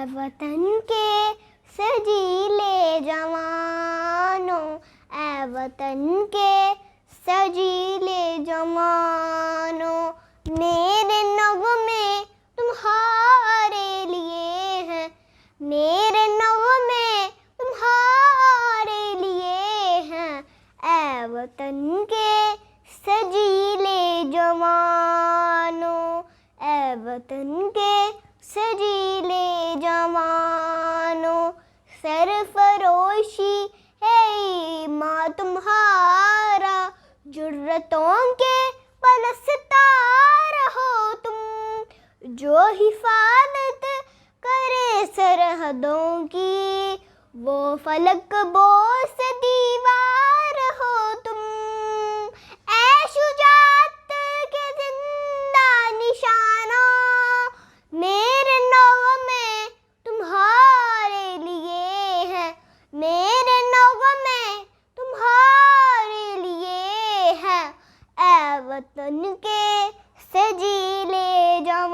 वतन के सजीले जवानों, ऐ वतन के सजीले जवानों, मेरे नग़्मे तुम्हारे लिए हैं, मेरे नग़्मे तुम्हारे लिए हैं, ऐ वतन के सजीले जवानों, ऐ वतन के सजीले जवानों। सरफरोशी है ईमान तुम्हारा, जुर्रतों के पलस्तार हो तुम, जो हिफाजत करे सरहदों की, वो फलक बोस दीवार हो तुम। ऐ शुजाअत के जिंदा निशाना, मेरे नग़्मे तुम्हारे लिए हैं, मेरे नग़्मे तुम्हारे लिए हैं, ऐ वतन के सजीले जवानों।